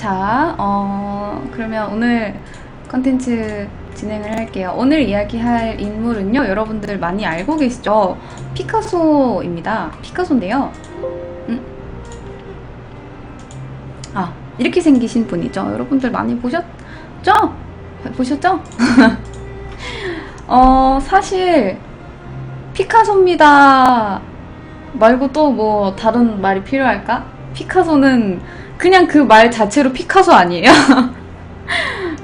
자, 그러면 오늘 컨텐츠 진행을 할게요. 오늘 이야기할 인물은요, 여러분들 많이 알고 계시죠? 피카소입니다. 피카소인데요. 이렇게 생기신 분이죠. 여러분들 많이 보셨죠? 보셨죠? 사실 피카소입니다 말고 또 뭐 다른 말이 필요할까? 피카소는 그냥 그 말 자체로 피카소 아니에요?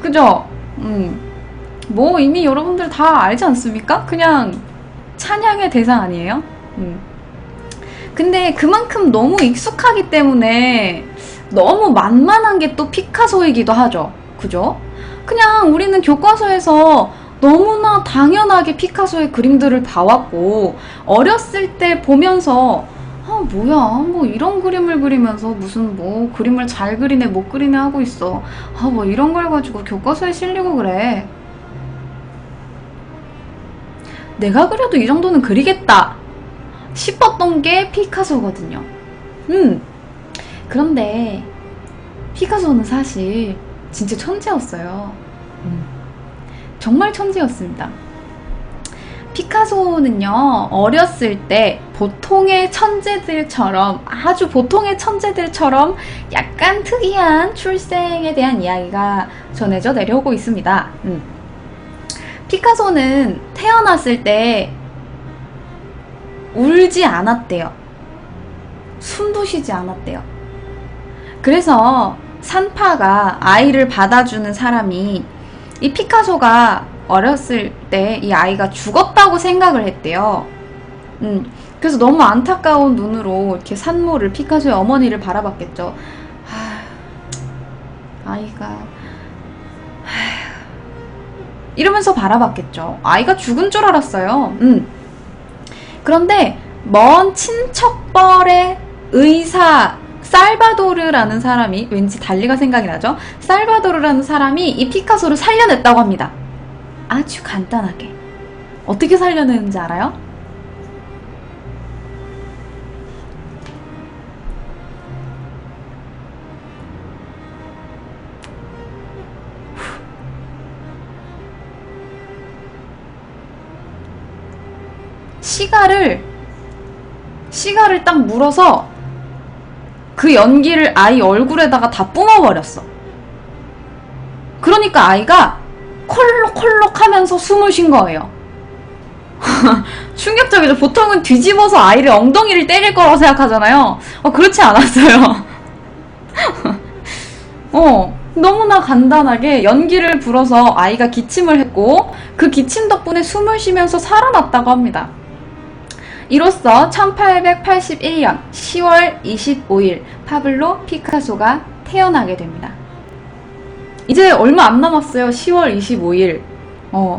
그죠? 뭐 이미 여러분들 다 알지 않습니까? 그냥 찬양의 대상 아니에요? 근데 그만큼 너무 익숙하기 때문에 너무 만만한 게 또 피카소이기도 하죠. 그죠? 그냥 우리는 교과서에서 너무나 당연하게 피카소의 그림들을 봐왔고, 어렸을 때 보면서 뭐야, 뭐 이런 그림을 그리면서 무슨 뭐 그림을 잘 그리네 못 그리네 하고 있어. 뭐 이런 걸 가지고 교과서에 실리고 그래. 내가 그려도 이 정도는 그리겠다 싶었던 게 피카소거든요. 그런데 피카소는 사실 진짜 천재였어요. 정말 천재였습니다. 피카소는요, 어렸을 때 보통의 천재들처럼, 아주 보통의 천재들처럼 약간 특이한 출생에 대한 이야기가 전해져 내려오고 있습니다. 피카소는 태어났을 때 울지 않았대요. 숨도 쉬지 않았대요. 그래서 산파가, 아이를 받아주는 사람이 이 피카소가 어렸을 때 이 아이가 죽었다고 생각을 했대요. 그래서 너무 안타까운 눈으로 이렇게 산모를, 피카소의 어머니를 바라봤겠죠. 아이가 이러면서 바라봤겠죠. 아이가 죽은 줄 알았어요. 그런데 먼 친척뻘의 의사 살바도르라는 사람이, 왠지 달리가 생각이 나죠? 살바도르라는 사람이 이 피카소를 살려냈다고 합니다. 아주 간단하게. 어떻게 살려내는지 알아요? 시가를 딱 물어서 그 연기를 아이 얼굴에다가 다 뿜어버렸어. 그러니까 아이가 콜록콜록 하면서 숨을 쉰 거예요. 충격적이죠. 보통은 뒤집어서 아이를 엉덩이를 때릴 거라고 생각하잖아요. 그렇지 않았어요. 너무나 간단하게 연기를 불어서 아이가 기침을 했고, 그 기침 덕분에 숨을 쉬면서 살아났다고 합니다. 이로써 1881년 10월 25일 파블로 피카소가 태어나게 됩니다. 이제 얼마 안 남았어요. 10월 25일.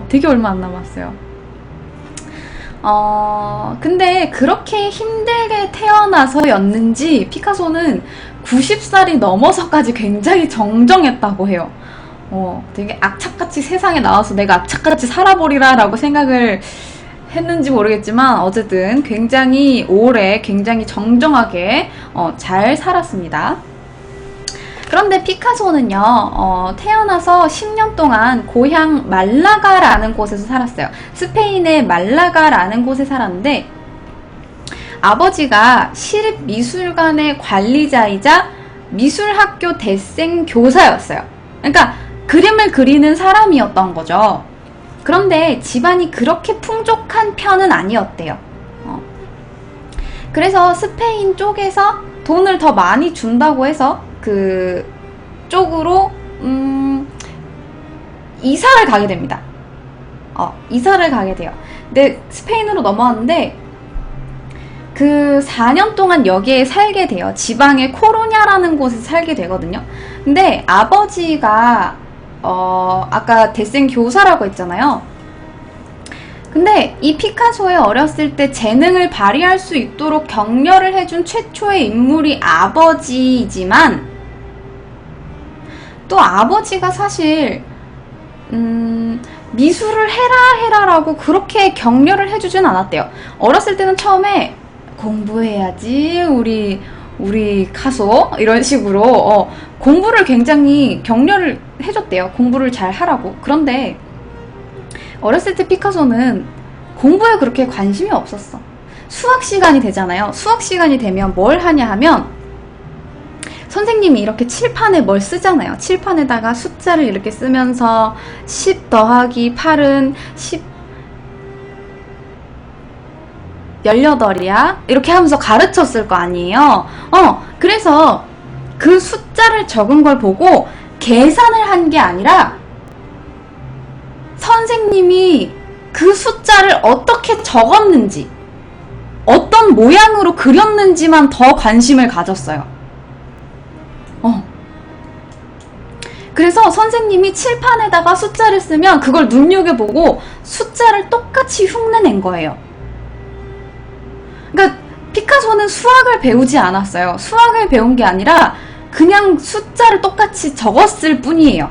되게 얼마 안 남았어요. 근데 그렇게 힘들게 태어나서였는지 피카소는 90살이 넘어서까지 굉장히 정정했다고 해요. 되게 악착같이 세상에 나와서 내가 악착같이 살아버리라 라고 생각을 했는지 모르겠지만 어쨌든 굉장히 오래, 굉장히 정정하게 잘 살았습니다. 그런데 피카소는요, 태어나서 10년 동안 고향 말라가라는 곳에서 살았어요. 스페인의 말라가라는 곳에 살았는데, 아버지가 시립미술관의 관리자이자 미술학교 대생 교사였어요. 그러니까 그림을 그리는 사람이었던 거죠. 그런데 집안이 그렇게 풍족한 편은 아니었대요. 그래서 스페인 쪽에서 돈을 더 많이 준다고 해서 그 쪽으로 이사를 가게 됩니다. 이사를 가게 돼요. 근데 스페인으로 넘어왔는데 그 4년 동안 여기에 살게 돼요. 지방의 코루냐라는 곳에 살게 되거든요. 근데 아버지가 아까 대생 교사라고 했잖아요. 근데 이 피카소의 어렸을 때 재능을 발휘할 수 있도록 격려를 해준 최초의 인물이 아버지이지만, 또 아버지가 사실 미술을 해라라고 그렇게 격려를 해주진 않았대요. 어렸을 때는 처음에 공부해야지, 우리 우리 카소 이런 식으로 공부를 굉장히 격려를 해줬대요. 공부를 잘 하라고. 그런데 어렸을 때 피카소는 공부에 그렇게 관심이 없었어. 수학 시간이 되잖아요. 수학 시간이 되면 뭘 하냐 하면 선생님이 이렇게 칠판에 뭘 쓰잖아요. 칠판에다가 숫자를 이렇게 쓰면서 10 더하기 8은 18이야? 이렇게 하면서 가르쳤을 거 아니에요. 그래서 그 숫자를 적은 걸 보고 계산을 한 게 아니라 선생님이 그 숫자를 어떻게 적었는지, 어떤 모양으로 그렸는지만 더 관심을 가졌어요. 그래서 선생님이 칠판에다가 숫자를 쓰면 그걸 눈여겨보고 숫자를 똑같이 흉내낸 거예요. 그러니까 피카소는 수학을 배우지 않았어요. 수학을 배운 게 아니라 그냥 숫자를 똑같이 적었을 뿐이에요.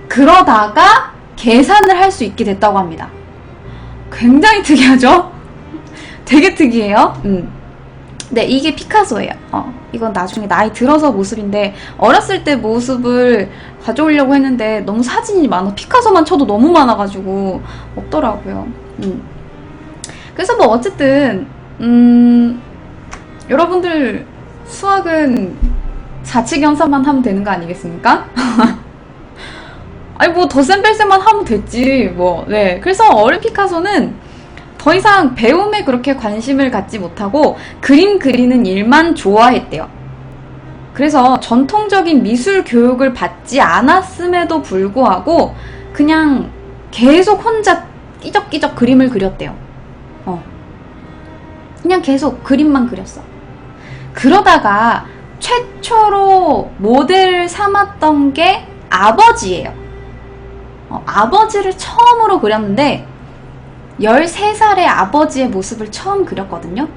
그러다가 계산을 할 수 있게 됐다고 합니다. 굉장히 특이하죠? 되게 특이해요. 네, 이게 피카소예요. 이건 나중에 나이 들어서 모습인데 어렸을 때 모습을 가져오려고 했는데 너무 사진이 많아. 피카소만 쳐도 너무 많아가지고 없더라고요. 그래서 뭐 어쨌든 여러분들 수학은 사칙연산만 하면 되는 거 아니겠습니까? 아니 뭐 덧셈뺄셈만 하면 됐지 뭐. 네, 그래서 어린 피카소는 더 이상 배움에 그렇게 관심을 갖지 못하고 그림 그리는 일만 좋아했대요. 그래서 전통적인 미술 교육을 받지 않았음에도 불구하고 그냥 계속 혼자 끼적끼적 그림을 그렸대요. 그냥 계속 그림만 그렸어. 그러다가 최초로 모델을 삼았던 게 아버지예요. 아버지를 처음으로 그렸는데 13살의 아버지의 모습을 처음 그렸거든요.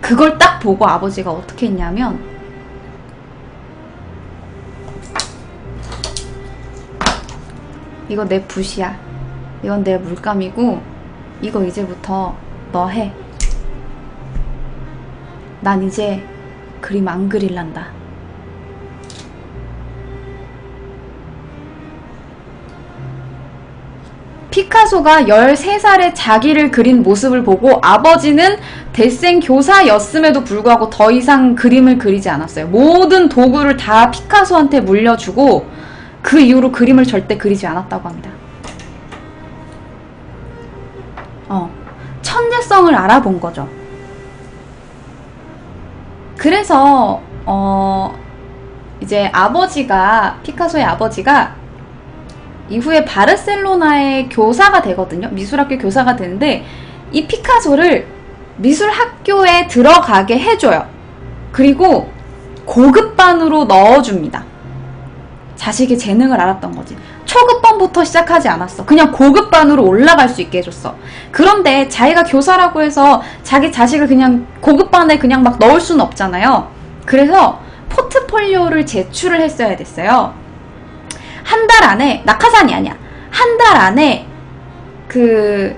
그걸 딱 보고 아버지가 어떻게 했냐면 이거 내 붓이야. 이건 내 물감이고 이거 이제부터 너 해. 난 이제 그림 안 그릴란다. 피카소가 13살에 자기를 그린 모습을 보고 아버지는 대생 교사였음에도 불구하고 더 이상 그림을 그리지 않았어요. 모든 도구를 다 피카소한테 물려주고 그 이후로 그림을 절대 그리지 않았다고 합니다. 천재성을 알아본 거죠. 그래서 이제 피카소의 아버지가 이후에 바르셀로나의 교사가 되거든요. 미술학교 교사가 되는데 이 피카소를 미술학교에 들어가게 해줘요. 그리고 고급반으로 넣어줍니다. 자식의 재능을 알았던 거지. 초급반부터 시작하지 않았어. 그냥 고급반으로 올라갈 수 있게 해줬어. 그런데 자기가 교사라고 해서 자기 자식을 그냥 고급반에 그냥 막 넣을 수는 없잖아요. 그래서 포트폴리오를 제출을 했어야 됐어요. 한 달 안에, 낙하산이 아니야. 한 달 안에 그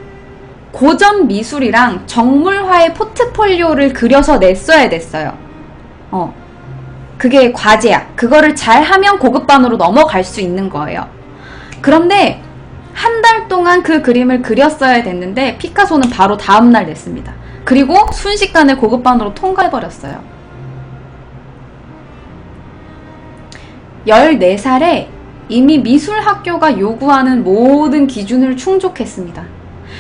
고전 미술이랑 정물화의 포트폴리오를 그려서 냈어야 됐어요. 그게 과제야. 그거를 잘 하면 고급반으로 넘어갈 수 있는 거예요. 그런데 한 달 동안 그 그림을 그렸어야 됐는데 피카소는 바로 다음날 냈습니다. 그리고 순식간에 고급반으로 통과해버렸어요. 14살에 이미 미술학교가 요구하는 모든 기준을 충족했습니다.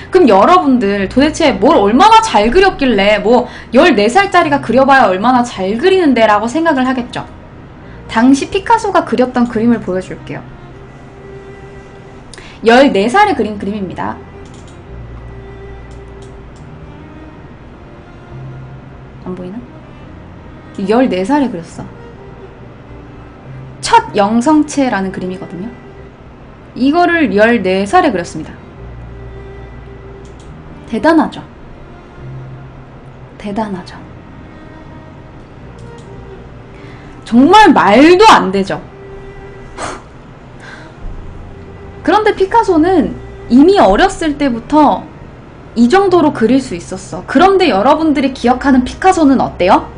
그럼 여러분들 도대체 뭘 얼마나 잘 그렸길래 뭐 14살짜리가 그려봐야 얼마나 잘 그리는데 라고 생각을 하겠죠. 당시 피카소가 그렸던 그림을 보여줄게요. 14살에 그린 그림입니다. 안 보이나? 14살에 그렸어. 첫 영성체라는 그림이거든요. 이거를 14살에 그렸습니다. 대단하죠? 대단하죠? 정말 말도 안 되죠? 그런데 피카소는 이미 어렸을 때부터 이 정도로 그릴 수 있었어. 그런데 여러분들이 기억하는 피카소는 어때요?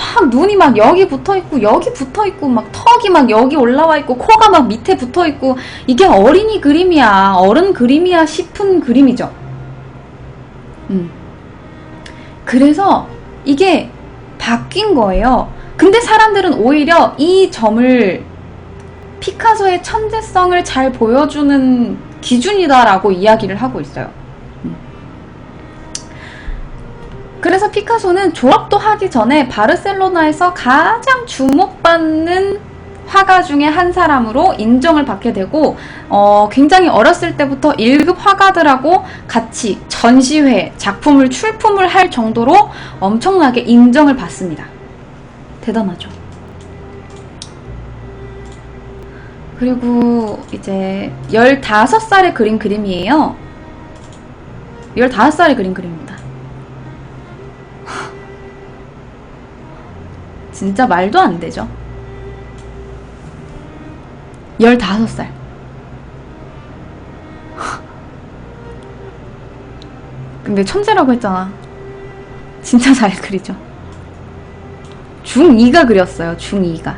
막 눈이 막 여기 붙어있고 여기 붙어있고 막 턱이 막 여기 올라와 있고 코가 막 밑에 붙어있고 이게 어린이 그림이야 어른 그림이야 싶은 그림이죠. 그래서 이게 바뀐 거예요. 근데 사람들은 오히려 이 점을 피카소의 천재성을 잘 보여주는 기준이다라고 이야기를 하고 있어요. 그래서 피카소는 졸업도 하기 전에 바르셀로나에서 가장 주목받는 화가 중에 한 사람으로 인정을 받게 되고 굉장히 어렸을 때부터 1급 화가들하고 같이 전시회, 작품을 출품을 할 정도로 엄청나게 인정을 받습니다. 대단하죠. 그리고 이제 15살에 그린 그림이에요. 15살에 그린 그림입니다. 진짜 말도 안 되죠. 15살. 근데 천재라고 했잖아. 진짜 잘 그리죠. 중2가 그렸어요. 중2가.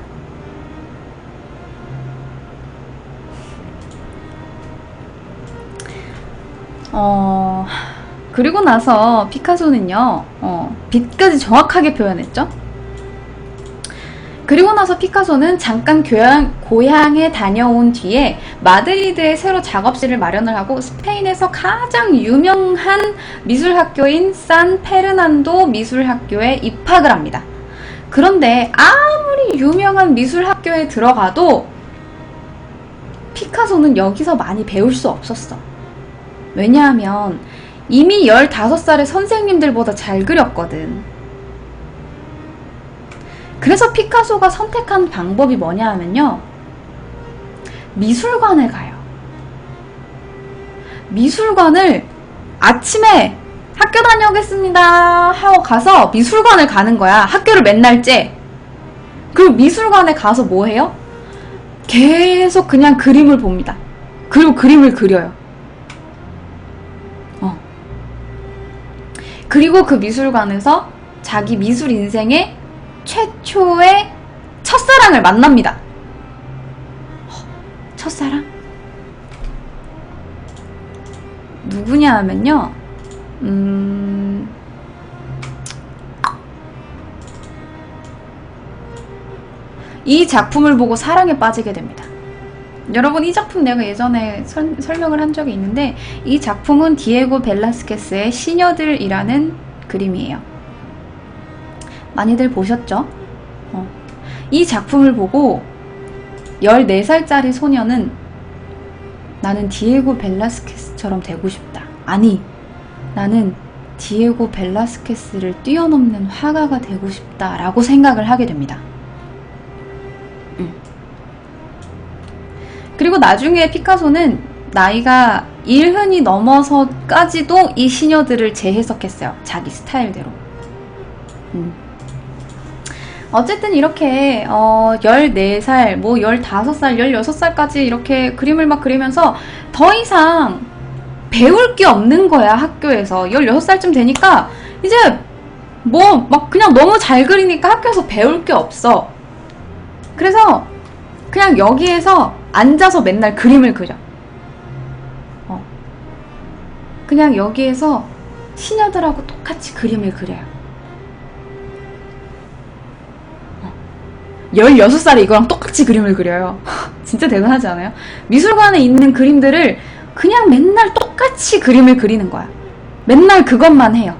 그리고 나서 피카소는요, 빛까지 정확하게 표현했죠. 그리고 나서 피카소는 잠깐 고향에 다녀온 뒤에 마드리드에 새로 작업실을 마련을 하고 스페인에서 가장 유명한 미술학교인 산 페르난도 미술학교에 입학을 합니다. 그런데 아무리 유명한 미술학교에 들어가도 피카소는 여기서 많이 배울 수 없었어. 왜냐하면 이미 15살의 선생님들보다 잘 그렸거든. 그래서 피카소가 선택한 방법이 뭐냐 하면요, 미술관을 가요. 미술관을 아침에 학교 다녀오겠습니다 하고 가서 미술관을 가는 거야. 학교를 맨날 째. 그리고 미술관에 가서 뭐 해요? 계속 그냥 그림을 봅니다. 그리고 그림을 그려요. 그리고 그 미술관에서 자기 미술 인생의 최초의 첫사랑을 만납니다. 첫사랑? 누구냐 하면요, 이 작품을 보고 사랑에 빠지게 됩니다. 여러분, 이 작품 내가 예전에 설명을 한 적이 있는데, 이 작품은 디에고 벨라스케스의 시녀들이라는 그림이에요. 많이들 보셨죠? 이 작품을 보고 14살짜리 소녀는 나는 디에고 벨라스케스처럼 되고 싶다. 아니, 나는 디에고 벨라스케스를 뛰어넘는 화가가 되고 싶다 라고 생각을 하게 됩니다. 그리고 나중에 피카소는 나이가 1흔이 넘어서까지도 이 시녀들을 재해석했어요. 자기 스타일대로. 어쨌든 이렇게 14살, 뭐 15살, 16살까지 이렇게 그림을 막 그리면서 더 이상 배울 게 없는 거야, 학교에서. 16살쯤 되니까 이제 뭐 막 그냥 너무 잘 그리니까 학교에서 배울 게 없어. 그래서 그냥 여기에서 앉아서 맨날 그림을 그려. 그냥 여기에서 시녀들하고 똑같이 그림을 그려요. 16살에 이거랑 똑같이 그림을 그려요. 진짜 대단하지 않아요? 미술관에 있는 그림들을 그냥 맨날 똑같이 그림을 그리는 거야. 맨날 그것만 해요.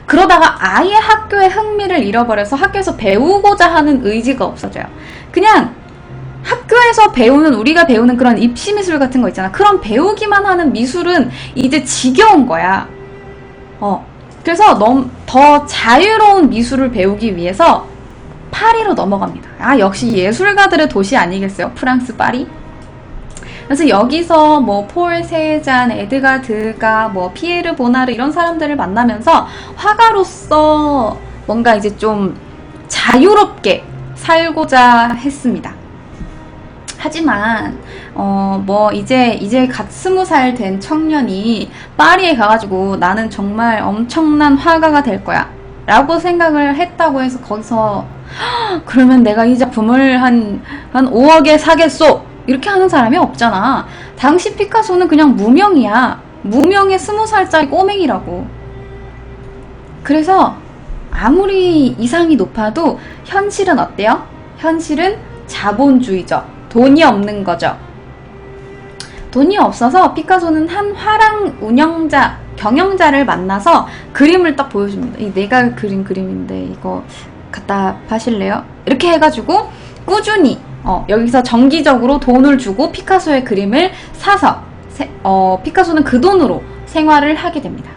그러다가 아예 학교의 흥미를 잃어버려서 학교에서 배우고자 하는 의지가 없어져요. 그냥 학교에서 배우는, 우리가 배우는 그런 입시미술 같은 거 있잖아. 그런 배우기만 하는 미술은 이제 지겨운 거야. 그래서 더 자유로운 미술을 배우기 위해서 파리로 넘어갑니다. 아, 역시 예술가들의 도시 아니겠어요? 프랑스 파리? 그래서 여기서 뭐 폴 세잔, 에드가 드가, 뭐 피에르 보나르 이런 사람들을 만나면서 화가로서 뭔가 이제 좀 자유롭게 살고자 했습니다. 하지만 뭐 이제 갓 20살 된 청년이 파리에 가가지고 나는 정말 엄청난 화가가 될 거야. 라고 생각을 했다고 해서 거기서 그러면 내가 이 작품을 한 5억에 사겠소 이렇게 하는 사람이 없잖아. 당시 피카소는 그냥 무명이야. 무명의 20살짜리 꼬맹이라고. 그래서 아무리 이상이 높아도 현실은 어때요? 현실은 자본주의죠. 돈이 없는 거죠. 돈이 없어서 피카소는 한 화랑 운영자, 경영자를 만나서 그림을 딱 보여줍니다. 이 내가 그린 그림인데 이거 갖다 파실래요? 이렇게 해가지고 꾸준히 여기서 정기적으로 돈을 주고 피카소의 그림을 사서 피카소는 그 돈으로 생활을 하게 됩니다.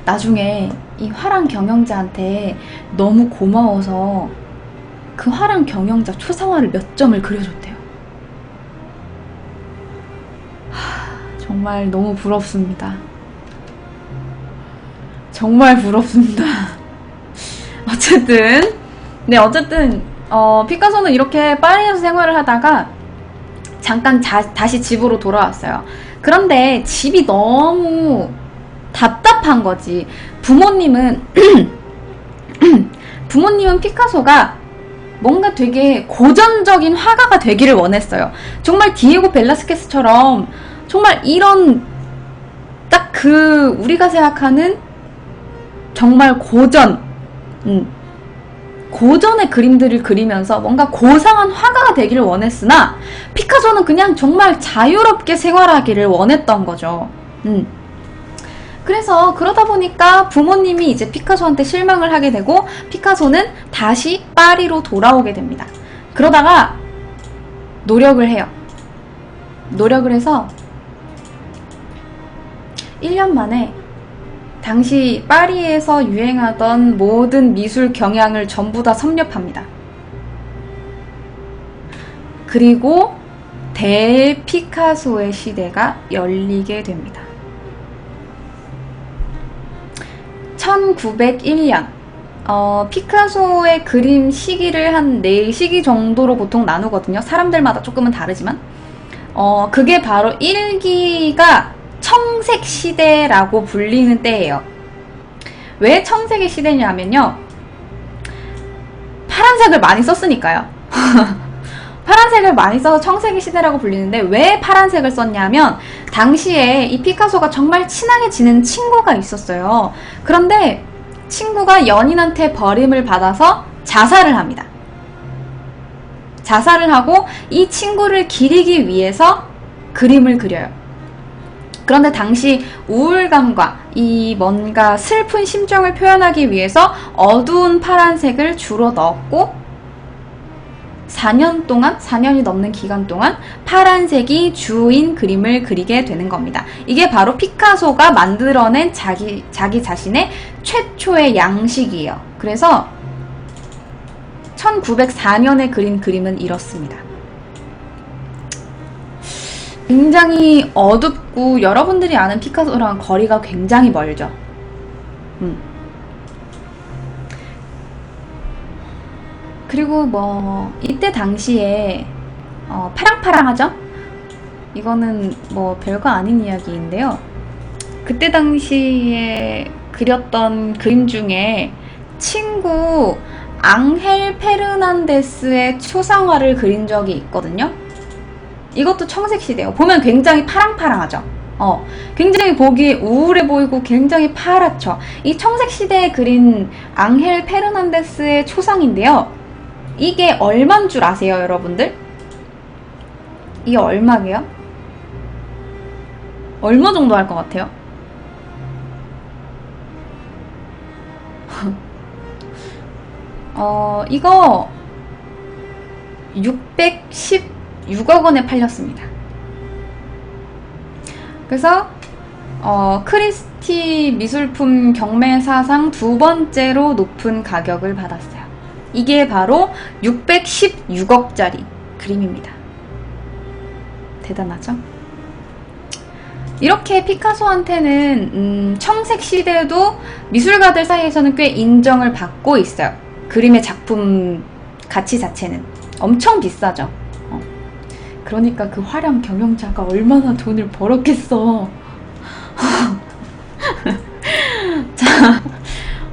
나중에 이 화랑 경영자한테 너무 고마워서 그 화랑 경영자 초상화를 몇 점을 그려줬대요. 정말 너무 부럽습니다. 정말 부럽습니다. 어쨌든 피카소는 이렇게 파리에서 생활을 하다가 잠깐 다시 집으로 돌아왔어요. 그런데 집이 너무 답답한 거지. 부모님은 피카소가 뭔가 되게 고전적인 화가가 되기를 원했어요. 정말 디에고 벨라스케스처럼 정말 이런 딱 우리가 생각하는 정말 고전의 그림들을 그리면서 뭔가 고상한 화가가 되기를 원했으나 피카소는 그냥 정말 자유롭게 생활하기를 원했던 거죠. 그래서 그러다 보니까 부모님이 이제 피카소한테 실망을 하게 되고 피카소는 다시 파리로 돌아오게 됩니다. 그러다가 노력을 해요. 노력을 해서 1년 만에 당시 파리에서 유행하던 모든 미술 경향을 전부 다 섭렵합니다. 그리고 대피카소의 시대가 열리게 됩니다. 1901년 피카소의 그림 시기를 한 4시기 정도로 보통 나누거든요. 사람들마다 조금은 다르지만 그게 바로 1기가 청색 시대라고 불리는 때예요. 왜 청색의 시대냐면요, 파란색을 많이 썼으니까요. 파란색을 많이 써서 청색의 시대라고 불리는데 왜 파란색을 썼냐면 당시에 이 피카소가 정말 친하게 지낸 친구가 있었어요. 그런데 친구가 연인한테 버림을 받아서 자살을 합니다. 자살을 하고 이 친구를 기리기 위해서 그림을 그려요. 그런데 당시 우울감과 이 뭔가 슬픈 심정을 표현하기 위해서 어두운 파란색을 주로 넣었고 4년이 넘는 기간 동안 파란색이 주인 그림을 그리게 되는 겁니다. 이게 바로 피카소가 만들어낸 자기 자신의 최초의 양식이에요. 그래서 1904년에 그린 그림은 이렇습니다. 굉장히 어둡고 여러분들이 아는 피카소랑 거리가 굉장히 멀죠. 그리고 뭐 이때 당시에 파랑파랑하죠? 이거는 뭐 별거 아닌 이야기인데요. 그때 당시에 그렸던 그림 중에 친구 앙헬 페르난데스의 초상화를 그린 적이 있거든요. 이것도 청색시대예요. 보면 굉장히 파랑파랑하죠. 굉장히 보기 우울해 보이고 굉장히 파랗죠. 이 청색시대에 그린 앙헬 페르난데스의 초상인데요. 이게 얼만 줄 아세요, 여러분들? 이게 얼마게요? 얼마 정도 할 것 같아요? 이거 616억 원에 팔렸습니다. 그래서 크리스티 미술품 경매 사상 2번째로 높은 가격을 받았어요. 이게 바로 616억짜리 그림입니다. 대단하죠? 이렇게 피카소한테는 청색 시대도 미술가들 사이에서는 꽤 인정을 받고 있어요. 그림의 작품 가치 자체는 엄청 비싸죠. 그러니까 그 화랑 경영자가 얼마나 돈을 벌었겠어. 자,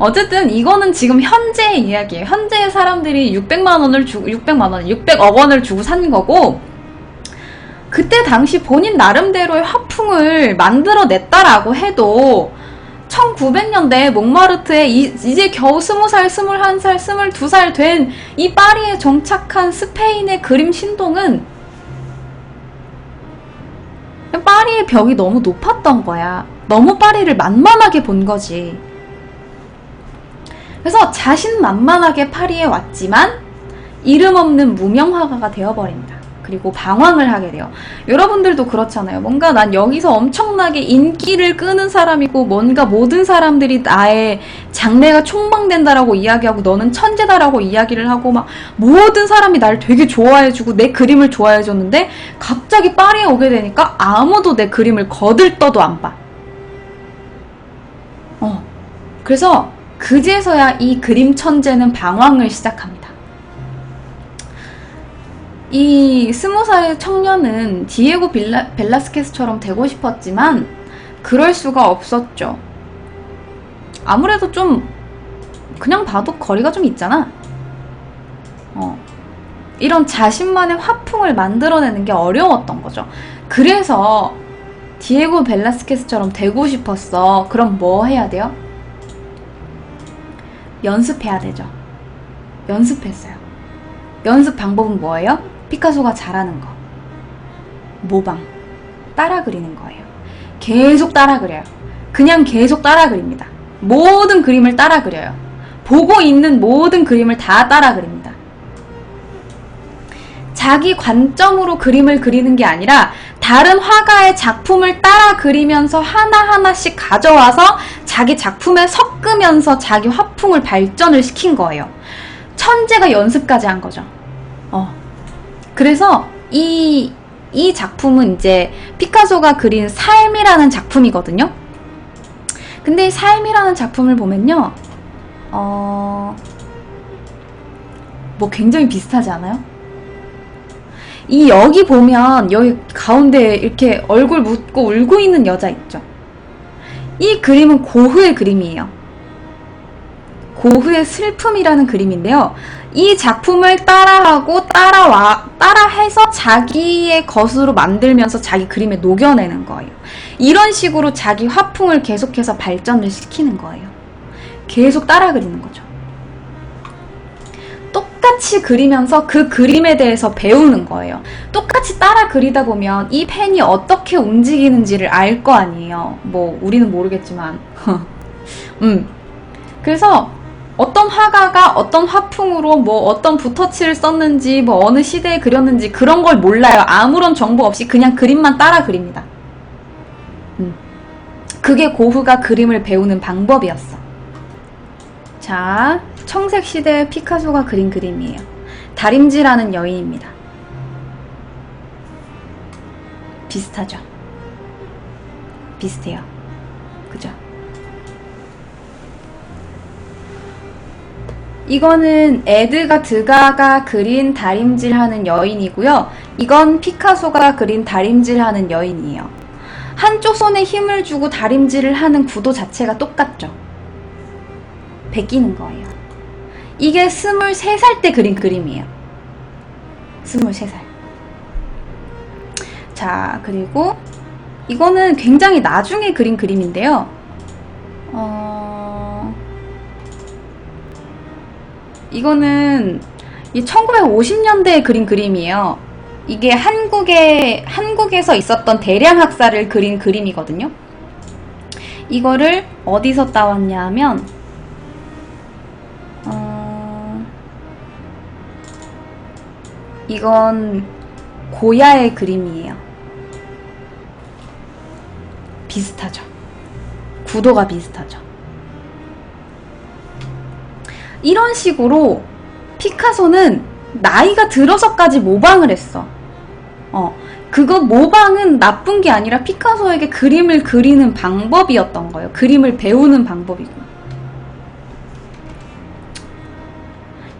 어쨌든 이거는 지금 현재의 이야기예요. 현재의 사람들이 600억 원을 주고 산 거고, 그때 당시 본인 나름대로의 화풍을 만들어냈다라고 해도 1900년대 몽마르트에 이제 겨우 20살, 21살, 22살 된 이 파리에 정착한 스페인의 그림 신동은 파리의 벽이 너무 높았던 거야. 너무 파리를 만만하게 본 거지. 그래서 자신만만하게 파리에 왔지만 이름 없는 무명 화가가 되어버립니다. 그리고 방황을 하게 돼요. 여러분들도 그렇잖아요. 뭔가 난 여기서 엄청나게 인기를 끄는 사람이고 뭔가 모든 사람들이 나의 장래가 촉망된다라고 이야기하고 너는 천재다라고 이야기를 하고 막 모든 사람이 날 되게 좋아해주고 내 그림을 좋아해줬는데 갑자기 파리에 오게 되니까 아무도 내 그림을 거들떠도 안 봐. 그래서 그제서야 이 그림 천재는 방황을 시작합니다. 이 20살 청년은 디에고 벨라스케스처럼 되고 싶었지만 그럴 수가 없었죠. 아무래도 좀 그냥 봐도 거리가 좀 있잖아. 이런 자신만의 화풍을 만들어내는 게 어려웠던 거죠. 그래서 디에고 벨라스케스처럼 되고 싶었어. 그럼 뭐 해야 돼요? 연습해야 되죠. 연습했어요. 연습 방법은 뭐예요? 피카소가 잘하는 거. 모방. 따라 그리는 거예요. 계속 따라 그려요. 그냥 계속 따라 그립니다. 모든 그림을 따라 그려요. 보고 있는 모든 그림을 다 따라 그립니다. 자기 관점으로 그림을 그리는 게 아니라 다른 화가의 작품을 따라 그리면서 하나하나씩 가져와서 자기 작품에 섞으면서 자기 화풍을 발전을 시킨 거예요. 천재가 연습까지 한 거죠. 그래서 이 작품은 이제 피카소가 그린 삶이라는 작품이거든요. 근데 이 삶이라는 작품을 보면요, 뭐 굉장히 비슷하지 않아요? 여기 보면 여기 가운데 이렇게 얼굴 묻고 울고 있는 여자 있죠. 이 그림은 고흐의 그림이에요. 고흐의 슬픔이라는 그림인데요. 이 작품을 따라하고 따라해서 자기의 것으로 만들면서 자기 그림에 녹여내는 거예요. 이런 식으로 자기 화풍을 계속해서 발전을 시키는 거예요. 계속 따라 그리는 거죠. 똑같이 그리면서 그 그림에 대해서 배우는 거예요. 똑같이 따라 그리다 보면 이 펜이 어떻게 움직이는지를 알 거 아니에요. 뭐 우리는 모르겠지만 그래서 어떤 화가가 어떤 화풍으로 뭐 어떤 붓터치를 썼는지 뭐 어느 시대에 그렸는지 그런 걸 몰라요. 아무런 정보 없이 그냥 그림만 따라 그립니다. 그게 고흐가 그림을 배우는 방법이었어. 자, 청색 시대의 피카소가 그린 그림이에요. 다림쥐라는 여인입니다. 비슷하죠? 비슷해요. 그죠? 이거는 에드가 드가가 그린 다림질하는 여인이고요. 이건 피카소가 그린 다림질하는 여인이에요. 한쪽 손에 힘을 주고 다림질을 하는 구도 자체가 똑같죠. 베끼는 거예요. 이게 23살 때 그린 그림이에요. 23살. 자, 그리고 이거는 굉장히 나중에 그린 그림인데요. 이거는 1950년대에 그린 그림이에요. 이게 한국에서 있었던 대량 학살을 그린 그림이거든요. 이거를 어디서 따왔냐 하면 이건 고야의 그림이에요. 비슷하죠. 구도가 비슷하죠. 이런 식으로 피카소는 나이가 들어서까지 모방을 했어. 그거 모방은 나쁜 게 아니라 피카소에게 그림을 그리는 방법이었던 거예요. 그림을 배우는 방법이고.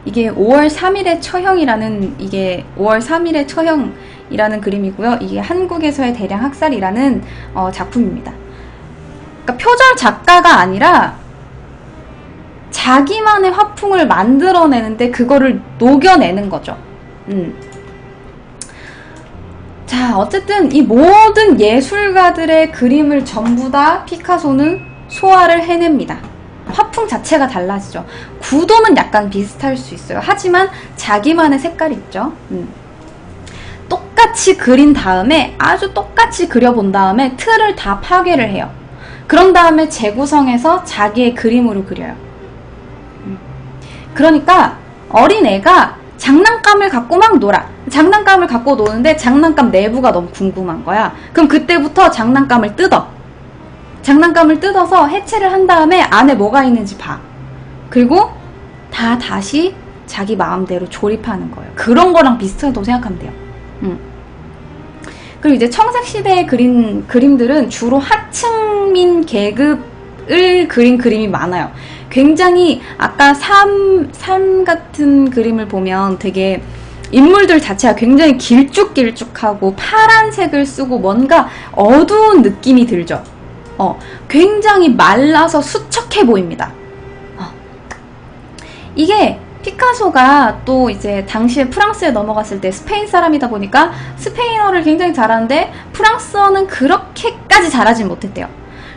이게 5월 3일의 처형이라는 그림이고요. 이게 한국에서의 대량 학살이라는 작품입니다. 그러니까 표절 작가가 아니라 자기만의 화풍을 만들어내는데 그거를 녹여내는 거죠. 자, 어쨌든 이 모든 예술가들의 그림을 전부 다 피카소는 소화를 해냅니다. 화풍 자체가 달라지죠. 구도는 약간 비슷할 수 있어요. 하지만 자기만의 색깔이 있죠. 똑같이 그린 다음에, 아주 똑같이 그려본 다음에 틀을 다 파괴를 해요. 그런 다음에 재구성해서 자기의 그림으로 그려요. 그러니까 어린애가 장난감을 갖고 막 놀아. 장난감을 갖고 노는데 장난감 내부가 너무 궁금한 거야. 그럼 그때부터 장난감을 뜯어. 장난감을 뜯어서 해체를 한 다음에 안에 뭐가 있는지 봐. 그리고 다시 자기 마음대로 조립하는 거예요. 그런 거랑 비슷하다고 생각하면 돼요. 그리고 이제 청색시대에 그린 그림들은 주로 하층민 계급을 그린 그림이 많아요. 굉장히 아까 삶 같은 그림을 보면 되게 인물들 자체가 굉장히 길쭉길쭉하고 파란색을 쓰고 뭔가 어두운 느낌이 들죠. 굉장히 말라서 수척해 보입니다. 이게 피카소가 또 이제 당시에 프랑스에 넘어갔을 때 스페인 사람이다 보니까 스페인어를 굉장히 잘하는데 프랑스어는 그렇게까지 잘하진 못했대요.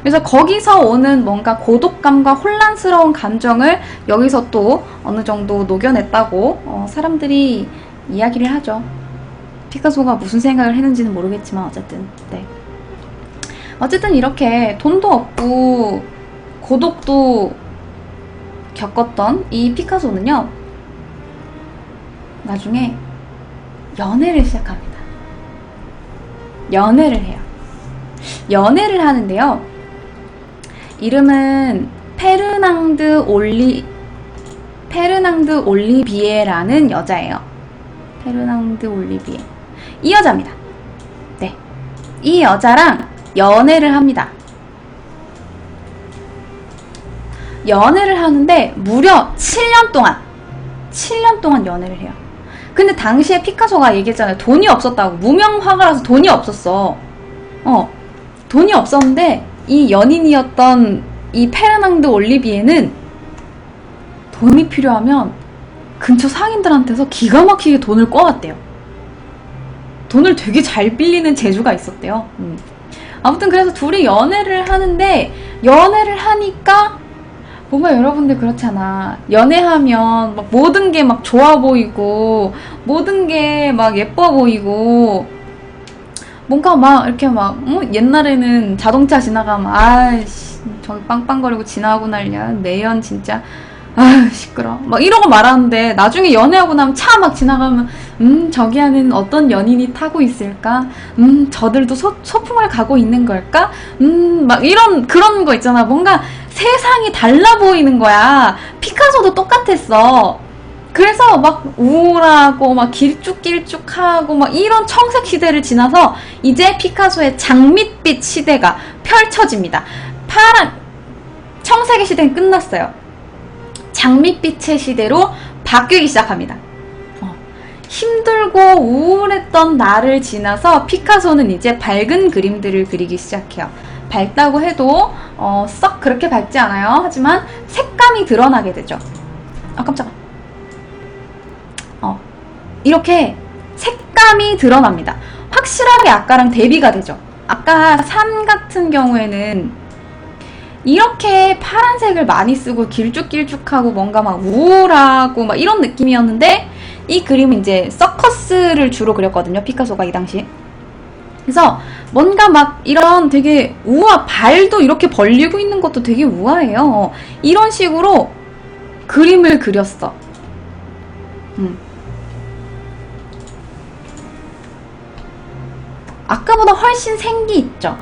그래서 거기서 오는 뭔가 고독감과 혼란스러운 감정을 여기서 또 어느 정도 녹여냈다고 사람들이 이야기를 하죠. 피카소가 무슨 생각을 했는지는 모르겠지만 어쨌든 네. 어쨌든 이렇게 돈도 없고 고독도 겪었던 이 피카소는요, 나중에 연애를 시작합니다. 연애를 해요. 연애를 하는데요, 이름은 페르낭드 올리비에라는 여자예요. 페르낭드 올리비에. 이 여자입니다. 네. 이 여자랑 연애를 합니다. 연애를 하는데 무려 7년 동안 연애를 해요. 근데 당시에 피카소가 얘기했잖아요. 돈이 없었다고. 무명화가라서 돈이 없었어. 돈이 없었는데 이 연인이었던 이 페르낭드 올리비에는 돈이 필요하면 근처 상인들한테서 기가 막히게 돈을 꿔왔대요. 돈을 되게 잘 빌리는 재주가 있었대요. 아무튼 그래서 둘이 연애를 하는데, 연애를 하니까 뭔가 여러분들 그렇잖아. 연애하면 막 모든 게 막 좋아 보이고 모든 게 막 예뻐 보이고 뭔가 막 이렇게 막 옛날에는 자동차 지나가면 아이씨 저기 빵빵거리고 지나가고 난리야. 매연 진짜 아유 시끄러 막 이러고 말하는데 나중에 연애하고 나면 차 막 지나가면 저기 안에는 어떤 연인이 타고 있을까? 저들도 소풍을 가고 있는 걸까? 막 이런 그런 거 있잖아. 뭔가 세상이 달라 보이는 거야. 피카소도 똑같았어. 그래서 막 우울하고 막 길쭉길쭉하고 막 이런 청색 시대를 지나서 이제 피카소의 장밋빛 시대가 펼쳐집니다. 청색의 시대는 끝났어요. 장밋빛의 시대로 바뀌기 시작합니다. 힘들고 우울했던 날을 지나서 피카소는 이제 밝은 그림들을 그리기 시작해요. 밝다고 해도 썩 그렇게 밝지 않아요. 하지만 색감이 드러나게 되죠. 아 깜짝아. 이렇게 색감이 드러납니다. 확실하게 아까랑 대비가 되죠. 아까 산 같은 경우에는 이렇게 파란색을 많이 쓰고 길쭉길쭉하고 뭔가 막 우울하고 막 이런 느낌이었는데 이 그림은 이제 서커스를 주로 그렸거든요. 피카소가 이 당시. 그래서 뭔가 막 이런 되게 발도 이렇게 벌리고 있는 것도 되게 우아해요. 이런 식으로 그림을 그렸어. 아까보다 훨씬 생기 있죠.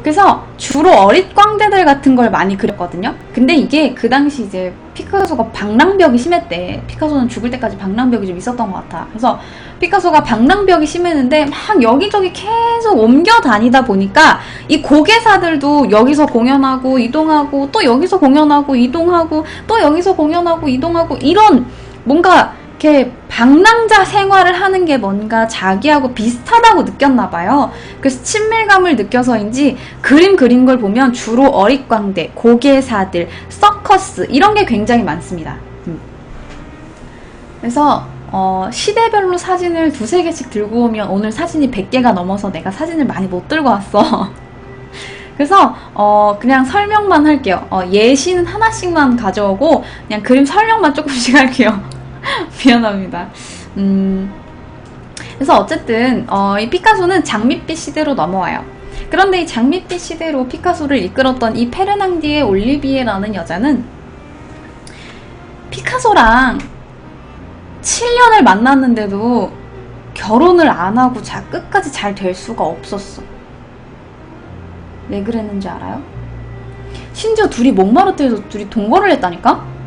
그래서 주로 어릿광대들 같은 걸 많이 그렸거든요. 근데 이게 그 당시 이제 피카소가 방랑벽이 심했대. 피카소는 죽을 때까지 방랑벽이 좀 있었던 것 같아. 그래서 피카소가 방랑벽이 심했는데 막 여기저기 계속 옮겨 다니다 보니까 이 고개사들도 여기서 공연하고 이동하고 또 여기서 공연하고 이동하고 또 여기서 공연하고 이동하고 이런 뭔가 이렇게 방랑자 생활을 하는 게 뭔가 자기하고 비슷하다고 느꼈나 봐요. 그래서 친밀감을 느껴서인지 그림 그린 걸 보면 주로 어릿광대, 고개사들, 서커스 이런 게 굉장히 많습니다. 그래서 시대별로 사진을 두세 개씩 들고 오면 오늘 사진이 100개가 넘어서 내가 사진을 많이 못 들고 왔어. 그래서 그냥 설명만 할게요. 예시는 하나씩만 가져오고 그냥 그림 설명만 조금씩 할게요. 미안합니다. 그래서 어쨌든 이 피카소는 장밋빛 시대로 넘어와요. 그런데 이 장밋빛 시대로 피카소를 이끌었던 이 페르낭디에 올리비에라는 여자는 피카소랑 7년을 만났는데도 결혼을 안 하고 끝까지 잘 될 수가 없었어. 왜 그랬는지 알아요? 심지어 둘이 몽마르트에서 둘이 동거를 했다니까?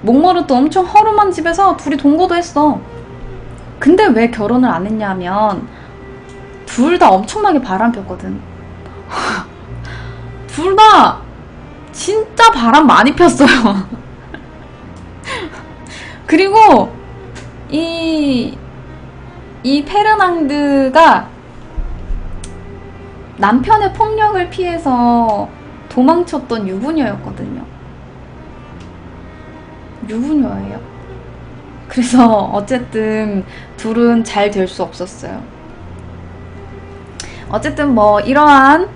몽마르트 엄청 허름한 집에서 둘이 동거도 했어. 근데 왜 결혼을 안 했냐면 둘 다 엄청나게 바람 폈거든. 둘 다 진짜 바람 많이 폈어요. 그리고 이 페르낭드가 남편의 폭력을 피해서 도망쳤던 유부녀였거든요. 유부녀예요. 그래서 어쨌든 둘은 잘 될 수 없었어요. 어쨌든 뭐 이러한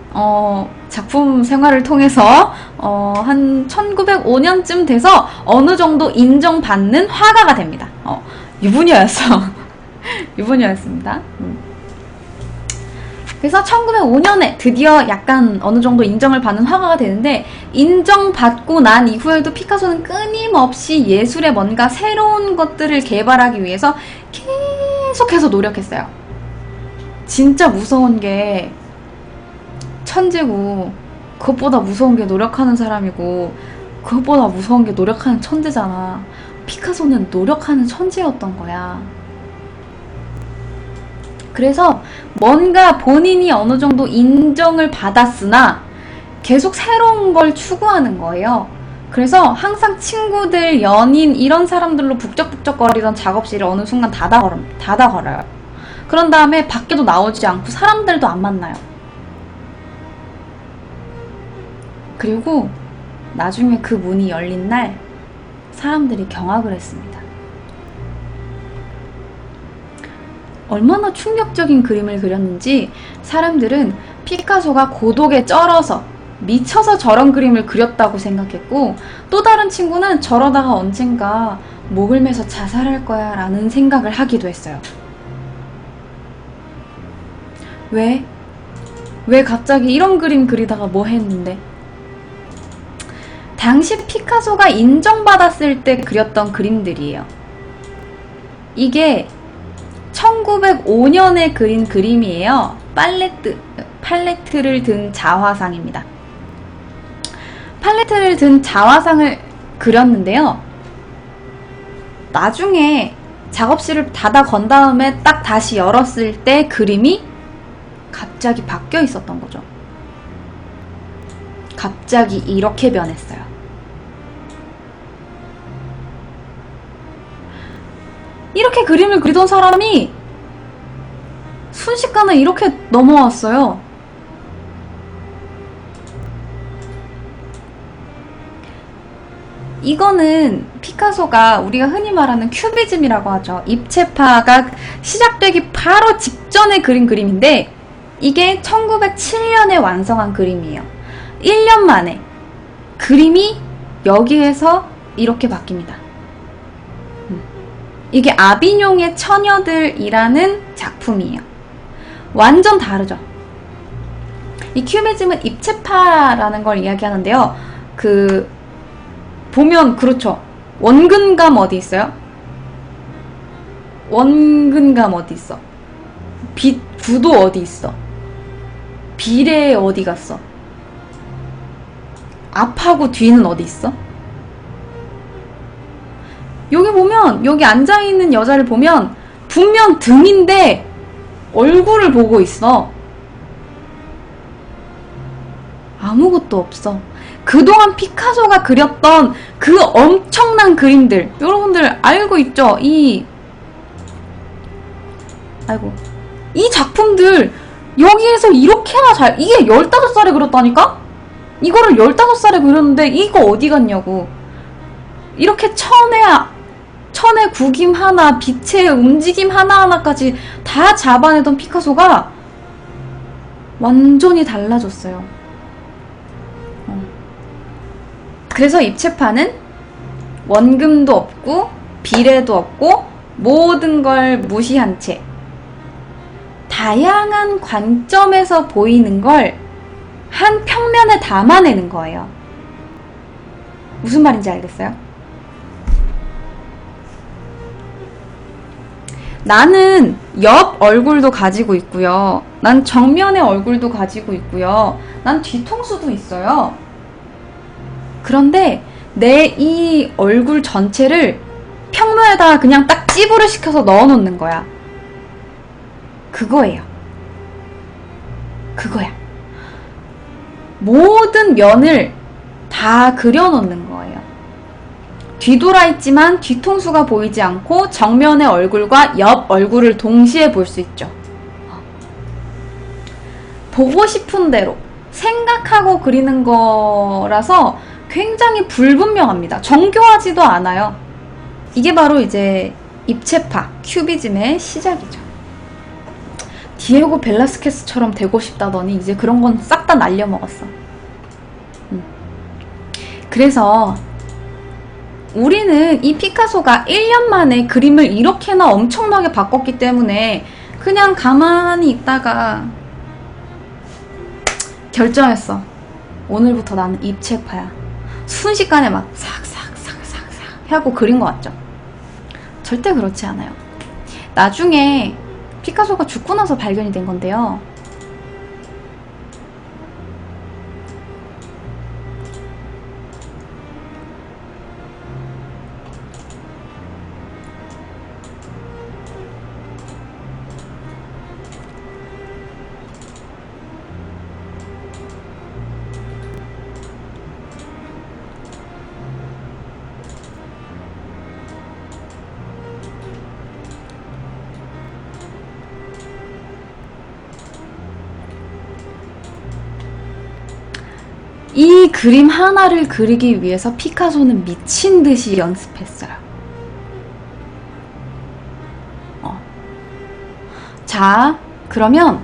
작품 생활을 통해서 한 1905년쯤 돼서 어느 정도 인정받는 화가가 됩니다. 유부녀였어. 유부녀였습니다. 그래서 1905년에 드디어 약간 어느 정도 인정을 받는 화가가 되는데, 인정받고 난 이후에도 피카소는 끊임없이 예술에 뭔가 새로운 것들을 개발하기 위해서 계속해서 노력했어요. 진짜 무서운 게 천재고, 그것보다 무서운 게 노력하는 사람이고, 그것보다 무서운 게 노력하는 천재잖아. 피카소는 노력하는 천재였던 거야. 그래서 뭔가 본인이 어느 정도 인정을 받았으나 계속 새로운 걸 추구하는 거예요. 그래서 항상 친구들, 연인 이런 사람들로 북적북적거리던 작업실을 어느 순간 닫아걸어요. 그런 다음에 밖에도 나오지 않고 사람들도 안 만나요. 그리고 나중에 그 문이 열린 날 사람들이 경악을 했습니다. 얼마나 충격적인 그림을 그렸는지 사람들은 피카소가 고독에 쩔어서 미쳐서 저런 그림을 그렸다고 생각했고, 또 다른 친구는 저러다가 언젠가 목을 매서 자살할 거야 라는 생각을 하기도 했어요. 왜? 왜 갑자기 이런 그림 그리다가 뭐 했는데? 당시 피카소가 인정받았을 때 그렸던 그림들이에요. 이게 1905년에 그린 그림이에요. 팔레트를 든 자화상입니다. 팔레트를 든 자화상을 그렸는데요. 나중에 작업실을 닫아 건 다음에 딱 다시 열었을 때 그림이 갑자기 바뀌어 있었던 거죠. 갑자기 이렇게 변했어요. 이렇게 그림을 그리던 사람이 순식간에 이렇게 넘어왔어요. 이거는 피카소가 우리가 흔히 말하는 큐비즘이라고 하죠. 입체파가 시작되기 바로 직전에 그린 그림인데, 이게 1907년에 완성한 그림이에요. 1년 만에 그림이 여기에서 이렇게 바뀝니다. 이게 아비뇽의 처녀들이라는 작품이에요. 완전 다르죠. 이 큐비즘은 입체파라는 걸 이야기하는데요. 보면 그렇죠. 원근감 어디 있어요? 원근감 어디 있어? 빛 구도 어디 있어? 비례 어디 갔어? 앞하고 뒤는 어디 있어? 여기 보면, 여기 앉아있는 여자를 보면 분명 등인데 얼굴을 보고 있어. 아무것도 없어. 그동안 피카소가 그렸던 그 엄청난 그림들, 여러분들 알고 있죠? 이 아이고. 이 작품들 여기에서 이렇게나 잘, 이게 15살에 그렸다니까? 이거를 15살에 그렸는데 이거 어디 갔냐고. 이렇게 천의 구김 하나, 빛의 움직임 하나하나까지 다 잡아내던 피카소가 완전히 달라졌어요. 그래서 입체파는 원금도 없고 비례도 없고 모든 걸 무시한 채 다양한 관점에서 보이는 걸 한 평면에 담아내는 거예요. 무슨 말인지 알겠어요? 나는 옆 얼굴도 가지고 있고요. 난 정면의 얼굴도 가지고 있고요. 난 뒤통수도 있어요. 그런데 내 이 얼굴 전체를 평면에다가 그냥 딱 찌부를 시켜서 넣어놓는 거야. 그거예요. 그거야. 모든 면을 다 그려놓는 거예요. 뒤돌아 있지만 뒤통수가 보이지 않고 정면의 얼굴과 옆 얼굴을 동시에 볼 수 있죠. 보고 싶은 대로 생각하고 그리는 거라서 굉장히 불분명합니다. 정교하지도 않아요. 이게 바로 이제 입체파, 큐비즘의 시작이죠. 디에고 벨라스케스처럼 되고 싶다더니 이제 그런 건 싹 다 날려먹었어. 그래서 우리는 이 피카소가 1년 만에 그림을 이렇게나 엄청나게 바꿨기 때문에 그냥 가만히 있다가 결정했어. 오늘부터 나는 입체파야. 순식간에 막 싹싹싹싹싹 하고 그린 거 같죠? 절대 그렇지 않아요. 나중에 피카소가 죽고 나서 발견이 된 건데요. 이 그림 하나를 그리기 위해서 피카소는 미친 듯이 연습했어요. 자, 그러면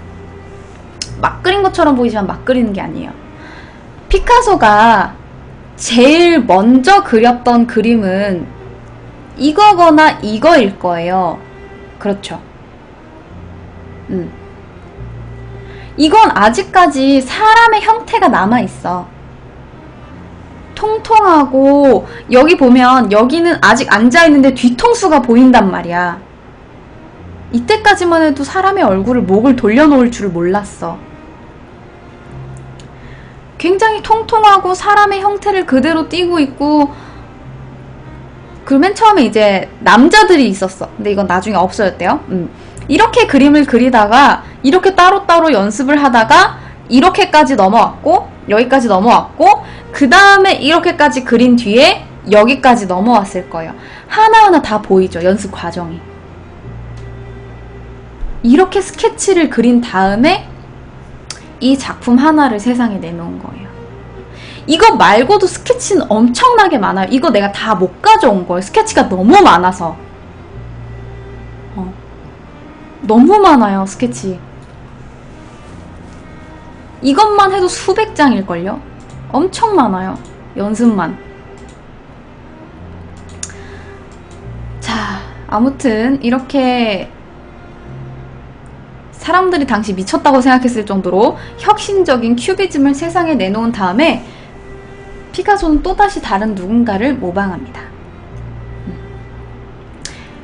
막 그린 것처럼 보이지만 막 그리는 게 아니에요. 피카소가 제일 먼저 그렸던 그림은 이거거나 이거일 거예요. 그렇죠. 이건 아직까지 사람의 형태가 남아있어. 통통하고 여기 보면 여기는 아직 앉아있는데 뒤통수가 보인단 말이야. 이때까지만 해도 사람의 얼굴을 목을 돌려놓을 줄 몰랐어. 굉장히 통통하고 사람의 형태를 그대로 띠고 있고, 그 맨 처음에 이제 남자들이 있었어. 근데 이건 나중에 없어졌대요. 이렇게 그림을 그리다가 이렇게 따로따로 연습을 하다가 이렇게까지 넘어왔고 여기까지 넘어왔고 그 다음에 이렇게까지 그린 뒤에 여기까지 넘어왔을 거예요. 하나하나 다 보이죠, 연습 과정이. 이렇게 스케치를 그린 다음에 이 작품 하나를 세상에 내놓은 거예요. 이거 말고도 스케치는 엄청나게 많아요. 이거 내가 다 못 가져온 거예요. 스케치가 너무 많아서. 너무 많아요, 스케치. 이것만 해도 수백 장일걸요? 엄청 많아요, 연습만. 자, 아무튼 이렇게 사람들이 당시 미쳤다고 생각했을 정도로 혁신적인 큐비즘을 세상에 내놓은 다음에 피카소는 또다시 다른 누군가를 모방합니다.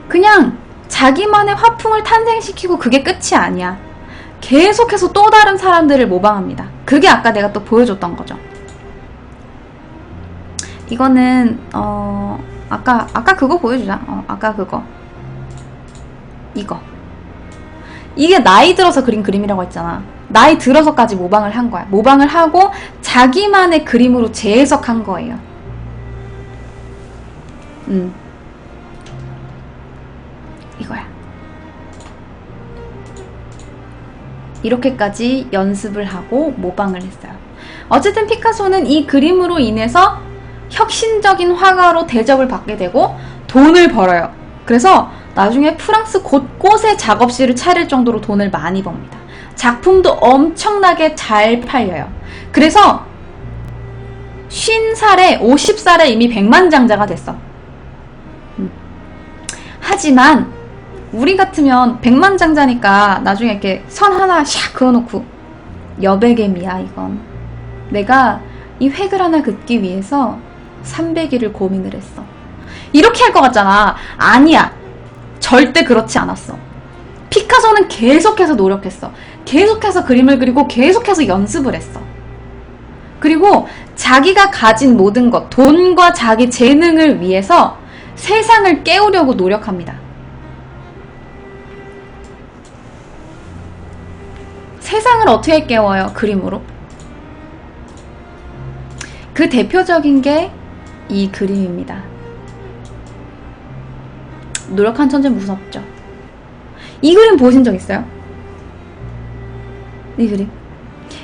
그냥 자기만의 화풍을 탄생시키고 그게 끝이 아니야. 계속해서 또 다른 사람들을 모방합니다. 그게 아까 내가 또 보여줬던 거죠. 이거는 아까 그거 보여주자. 아까 그거. 이게 나이 들어서 그린 그림이라고 했잖아. 나이 들어서까지 모방을 한 거야. 모방을 하고 자기만의 그림으로 재해석한 거예요. 이거야. 이렇게까지 연습을 하고 모방을 했어요. 어쨌든 피카소는 이 그림으로 인해서 혁신적인 화가로 대접을 받게 되고 돈을 벌어요. 그래서 나중에 프랑스 곳곳에 작업실을 차릴 정도로 돈을 많이 법니다. 작품도 엄청나게 잘 팔려요. 그래서 50살에 50살에 이미 백만장자가 됐어. 하지만 우리 같으면 백만장자니까 나중에 이렇게 선 하나 샥 그어놓고 여백의미야 이건. 내가 이 획을 하나 긋기 위해서 300일을 고민을 했어. 이렇게 할 것 같잖아. 아니야. 절대 그렇지 않았어. 피카소는 계속해서 노력했어. 계속해서 그림을 그리고 계속해서 연습을 했어. 그리고 자기가 가진 모든 것, 돈과 자기 재능을 위해서 세상을 깨우려고 노력합니다. 세상을 어떻게 깨워요? 그림으로. 그 대표적인 게 이 그림입니다. 노력한 천재 무섭죠? 이 그림 보신 적 있어요? 이 그림?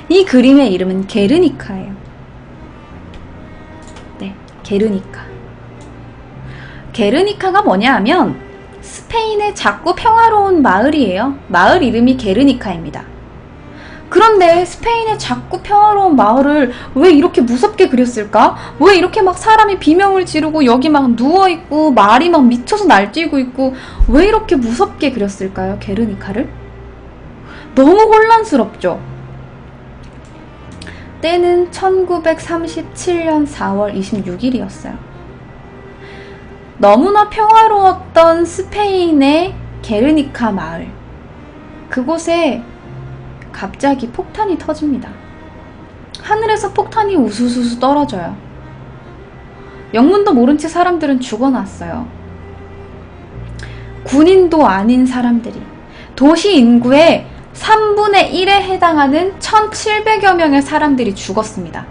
이 그림의 이름은 게르니카예요. 네, 게르니카. 게르니카가 뭐냐 하면 스페인의 작고 평화로운 마을이에요. 마을 이름이 게르니카입니다. 그런데 스페인의 작고 평화로운 마을을 왜 이렇게 무섭게 그렸을까? 왜 이렇게 막 사람이 비명을 지르고 여기 막 누워있고 말이 막 미쳐서 날뛰고 있고 왜 이렇게 무섭게 그렸을까요? 게르니카를? 너무 혼란스럽죠? 때는 1937년 4월 26일이었어요. 너무나 평화로웠던 스페인의 게르니카 마을. 그곳에 갑자기 폭탄이 터집니다. 하늘에서 폭탄이 우수수수 떨어져요. 영문도 모른 채 사람들은 죽어났어요. 군인도 아닌 사람들이. 도시 인구의 3분의 1에 해당하는 1700여 명의 사람들이 죽었습니다.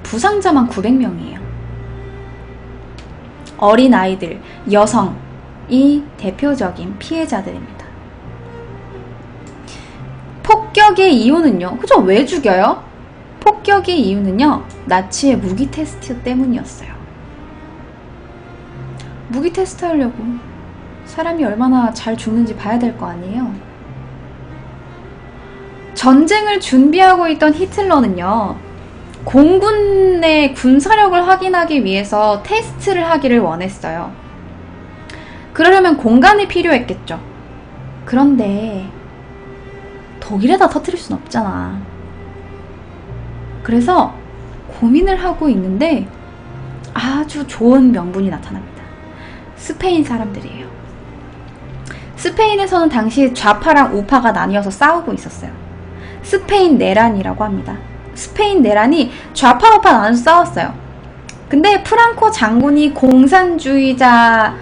부상자만 900명이에요. 어린아이들, 여성이 대표적인 피해자들입니다. 폭격의 이유는요? 그죠? 왜 죽여요? 폭격의 이유는요, 나치의 무기 테스트 때문이었어요. 무기 테스트 하려고 사람이 얼마나 잘 죽는지 봐야 될 거 아니에요? 전쟁을 준비하고 있던 히틀러는요, 공군의 군사력을 확인하기 위해서 테스트를 하기를 원했어요. 그러려면 공간이 필요했겠죠. 그런데 독일에다 터뜨릴 순 없잖아. 그래서 고민을 하고 있는데 아주 좋은 명분이 나타납니다. 스페인 사람들이에요. 스페인에서는 당시 좌파랑 우파가 나뉘어서 싸우고 있었어요. 스페인 내란이라고 합니다. 스페인 내란이 좌파 우파 나눠서 싸웠어요. 근데 프랑코 장군이 공산주의자의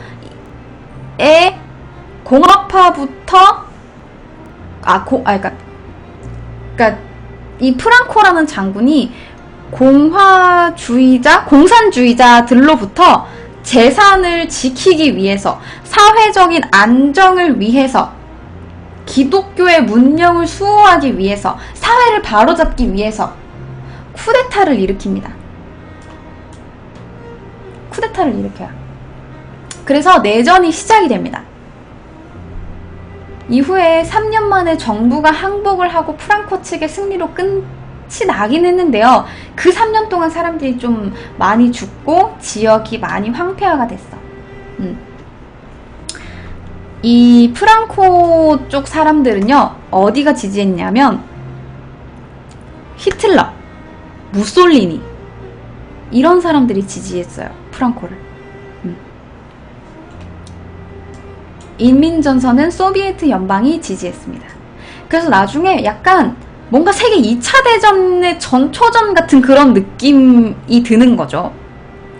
공화파부터 그러니까 이 프랑코라는 장군이 공산주의자들로부터 재산을 지키기 위해서, 사회적인 안정을 위해서, 기독교의 문명을 수호하기 위해서, 사회를 바로잡기 위해서 쿠데타를 일으킵니다. 쿠데타를 일으켜요. 그래서 내전이 시작이 됩니다. 이후에 3년 만에 정부가 항복을 하고 프랑코 측의 승리로 끝이 나긴 했는데요. 그 3년 동안 사람들이 좀 많이 죽고 지역이 많이 황폐화가 됐어. 이 프랑코 쪽 사람들은요, 어디가 지지했냐면 히틀러, 무솔리니 이런 사람들이 지지했어요. 프랑코를. 인민전선은 소비에트 연방이 지지했습니다. 그래서 나중에 약간 뭔가 세계 2차 대전의 전초전 같은 그런 느낌이 드는 거죠.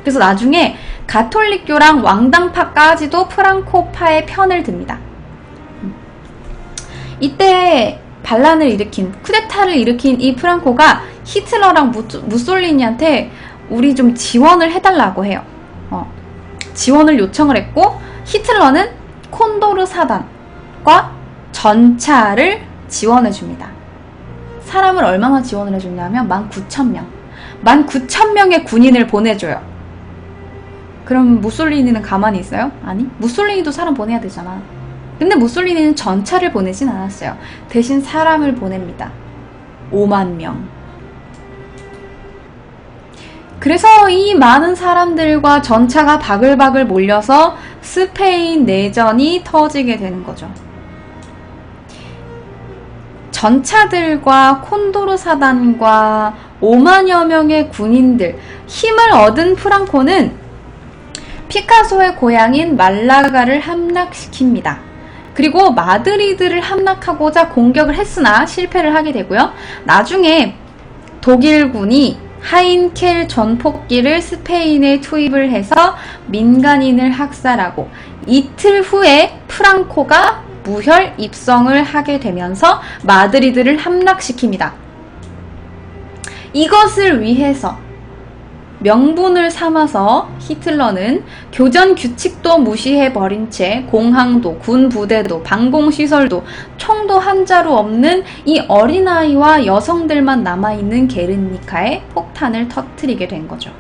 그래서 나중에 가톨릭교랑 왕당파까지도 프랑코파의 편을 듭니다. 이때 반란을 일으킨, 쿠데타를 일으킨 이 프랑코가 히틀러랑 무솔리니한테 우리 좀 지원을 해달라고 해요. 지원을 요청을 했고, 히틀러는 콘도르 사단, 군력과 전차를 지원해줍니다. 사람을 얼마나 지원을 해줬냐면 19,000명. 19,000명의 군인을 보내줘요. 그럼 무솔리니는 가만히 있어요? 아니, 무솔리니도 사람 보내야 되잖아. 근데 무솔리니는 전차를 보내진 않았어요. 대신 사람을 보냅니다. 5만 명. 그래서 이 많은 사람들과 전차가 바글바글 몰려서 스페인 내전이 터지게 되는 거죠. 전차들과 콘도르 사단과 5만여 명의 군인들, 힘을 얻은 프랑코는 피카소의 고향인 말라가를 함락시킵니다. 그리고 마드리드를 함락하고자 공격을 했으나 실패를 하게 되고요. 나중에 독일군이 하인켈 전폭기를 스페인에 투입을 해서 민간인을 학살하고 이틀 후에 프랑코가 무혈 입성을 하게 되면서 마드리드를 함락시킵니다. 이것을 위해서 명분을 삼아서 히틀러는 교전 규칙도 무시해버린 채 공항도 군부대도 방공시설도 총도 한 자루 없는 이 어린아이와 여성들만 남아있는 게르니카에 폭탄을 터뜨리게 된 거죠.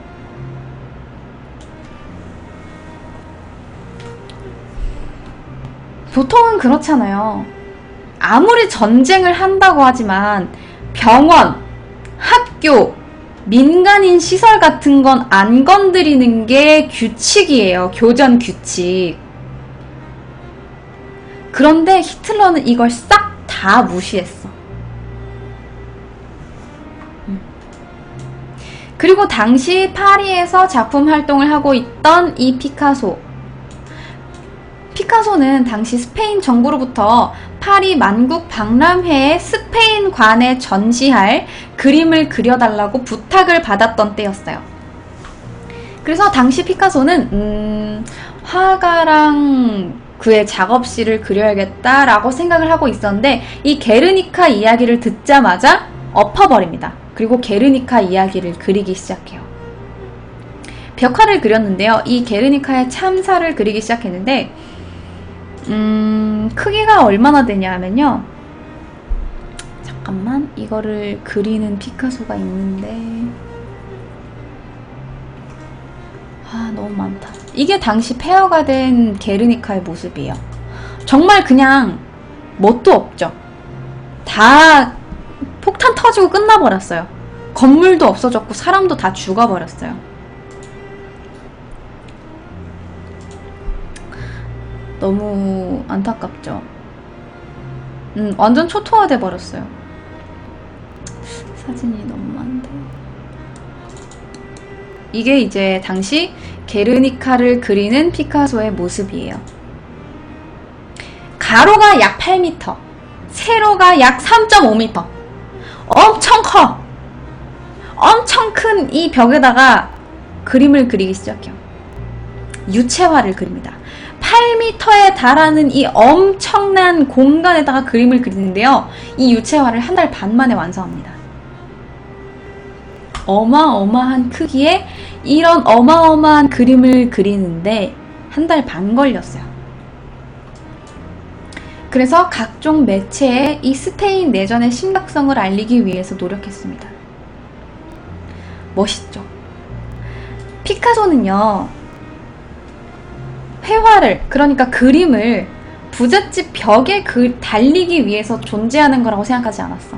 보통은 그렇잖아요. 아무리 전쟁을 한다고 하지만 병원, 학교, 민간인 시설 같은 건 안 건드리는 게 규칙이에요. 교전 규칙. 그런데 히틀러는 이걸 싹 다 무시했어. 그리고 당시 파리에서 작품 활동을 하고 있던 이 피카소는 당시 스페인 정부로부터 파리 만국 박람회에 스페인관에 전시할 그림을 그려달라고 부탁을 받았던 때였어요. 그래서 당시 피카소는 화가랑 그의 작업실을 그려야겠다라고 생각을 하고 있었는데 이 게르니카 이야기를 듣자마자 엎어버립니다. 그리고 게르니카 이야기를 그리기 시작해요. 벽화를 그렸는데요. 이 게르니카의 참사를 그리기 시작했는데 크기가 얼마나 되냐 하면요. 잠깐만, 이거를 그리는 피카소가 있는데 너무 많다. 이게 당시 폐허가 된 게르니카의 모습이에요. 정말 그냥 뭣도 없죠. 다 폭탄 터지고 끝나버렸어요. 건물도 없어졌고 사람도 다 죽어버렸어요. 너무 안타깝죠. 완전 초토화돼 버렸어요. 사진이 너무 많은데. 이게 이제 당시 게르니카를 그리는 피카소의 모습이에요. 가로가 약 8m, 세로가 약 3.5m. 엄청 커! 엄청 큰 이 벽에다가 그림을 그리기 시작해요. 유채화를 그립니다. 8m에 달하는 이 엄청난 공간에다가 그림을 그리는데요. 이 유채화를 한 달 반 만에 완성합니다. 어마어마한 크기에 이런 어마어마한 그림을 그리는데 한 달 반 걸렸어요. 그래서 각종 매체에 이 스페인 내전의 심각성을 알리기 위해서 노력했습니다. 멋있죠? 피카소는요, 회화를, 그러니까 그림을 부잣집 벽에 달리기 위해서 존재하는 거라고 생각하지 않았어.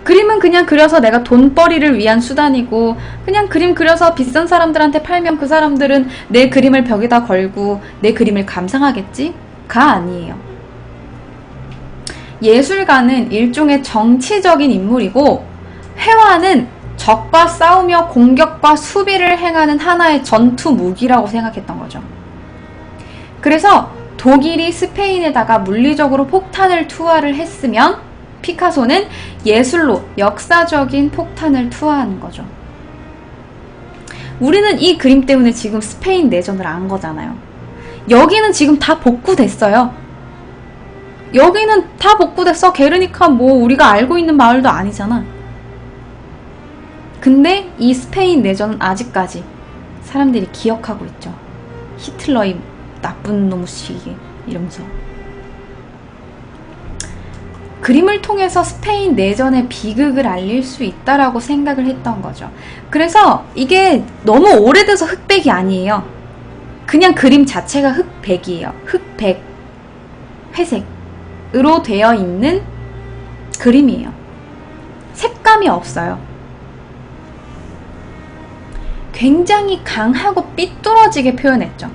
그림은 그냥 그려서 내가 돈벌이를 위한 수단이고, 그냥 그림 그려서 비싼 사람들한테 팔면 그 사람들은 내 그림을 벽에다 걸고 내 그림을 감상하겠지? 가 아니에요. 예술가는 일종의 정치적인 인물이고, 회화는 적과 싸우며 공격과 수비를 행하는 하나의 전투 무기라고 생각했던 거죠. 그래서 독일이 스페인에다가 물리적으로 폭탄을 투하를 했으면 피카소는 예술로 역사적인 폭탄을 투하하는 거죠. 우리는 이 그림 때문에 지금 스페인 내전을 안 거잖아요. 여기는 지금 다 복구됐어요. 여기는 다 복구됐어. 게르니카 뭐 우리가 알고 있는 마을도 아니잖아. 근데 이 스페인 내전은 아직까지 사람들이 기억하고 있죠. 히틀러의 나쁜 놈 시기 이러면서. 그림을 통해서 스페인 내전의 비극을 알릴 수 있다라고 생각을 했던 거죠. 그래서 이게 너무 오래돼서 흑백이 아니에요. 그냥 그림 자체가 흑백이에요. 흑백, 회색으로 되어 있는 그림이에요. 색감이 없어요. 굉장히 강하고 삐뚤어지게 표현했죠.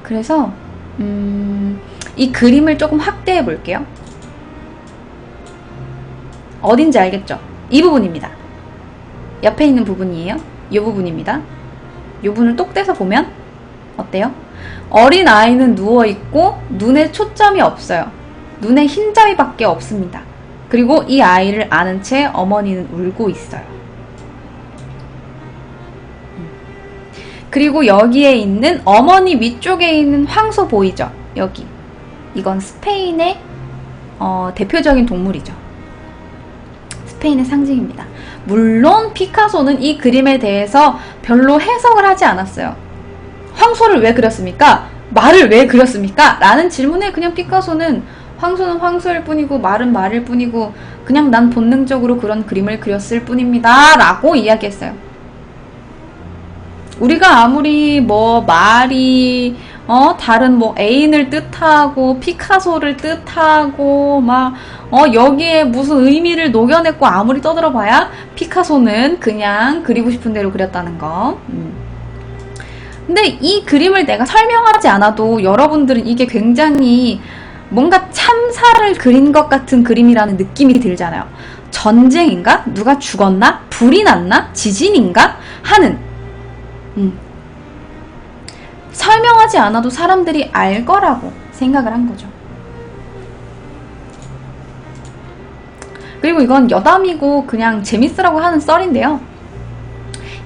그래서 이 그림을 조금 확대해 볼게요. 어딘지 알겠죠? 이 부분입니다. 옆에 있는 부분이에요. 이 부분입니다. 이 부분을 똑 떼서 보면 어때요? 어린 아이는 누워있고 눈에 초점이 없어요. 눈에 흰자위밖에 없습니다. 그리고 이 아이를 안은 채 어머니는 울고 있어요. 그리고 여기에 있는 어머니 위쪽에 있는 황소 보이죠? 여기. 이건 스페인의 대표적인 동물이죠. 스페인의 상징입니다. 물론 피카소는 이 그림에 대해서 별로 해석을 하지 않았어요. 황소를 왜 그렸습니까? 말을 왜 그렸습니까? 라는 질문에 그냥 피카소는 황소는 황소일 뿐이고 말은 말일 뿐이고 그냥 난 본능적으로 그런 그림을 그렸을 뿐입니다. 라고 이야기했어요. 우리가 아무리 뭐 말이 다른 뭐 애인을 뜻하고 피카소를 뜻하고 막 여기에 무슨 의미를 녹여냈고 아무리 떠들어봐야 피카소는 그냥 그리고 싶은 대로 그렸다는 거. 근데 이 그림을 내가 설명하지 않아도 여러분들은 이게 굉장히 뭔가 참사를 그린 것 같은 그림이라는 느낌이 들잖아요. 전쟁인가? 누가 죽었나? 불이 났나? 지진인가? 하는 설명하지 않아도 사람들이 알 거라고 생각을 한 거죠. 그리고 이건 여담이고 그냥 재밌으라고 하는 썰인데요.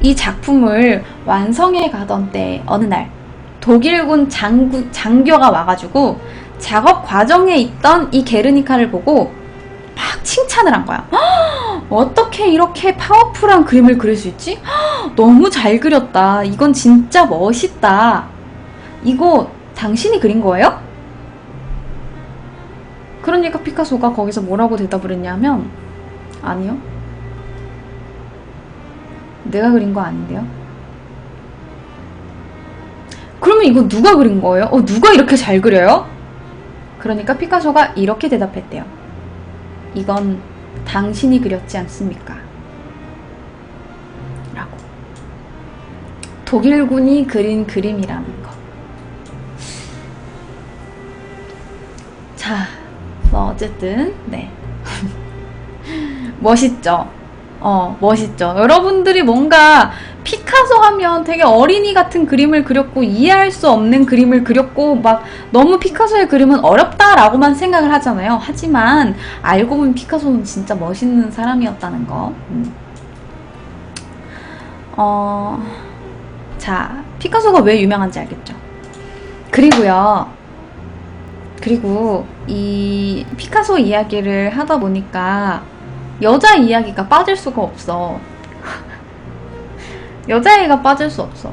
이 작품을 완성해 가던 때 어느 날 독일군 장교가 와가지고 작업 과정에 있던 이 게르니카를 보고 막 칭찬을 한 거야. 어떻게 이렇게 파워풀한 그림을 그릴 수 있지? 너무 잘 그렸다. 이건 진짜 멋있다. 이거 당신이 그린 거예요? 그러니까 피카소가 거기서 뭐라고 대답을 했냐면 아니요. 내가 그린 거 아닌데요. 그러면 이거 누가 그린 거예요? 누가 이렇게 잘 그려요? 그러니까 피카소가 이렇게 대답했대요. 이건 당신이 그렸지 않습니까? 라고. 독일군이 그린 그림이라는 거. 자, 뭐 어쨌든 네. 멋있죠? 멋있죠? 여러분들이 뭔가 피카소 하면 되게 어린이 같은 그림을 그렸고 이해할 수 없는 그림을 그렸고 막 너무 피카소의 그림은 어렵다라고만 생각을 하잖아요. 하지만 알고 보면 피카소는 진짜 멋있는 사람이었다는 거. 자, 피카소가 왜 유명한지 알겠죠? 그리고 이 피카소 이야기를 하다 보니까 여자 이야기가 빠질 수가 없어. 여자애가 빠질 수 없어.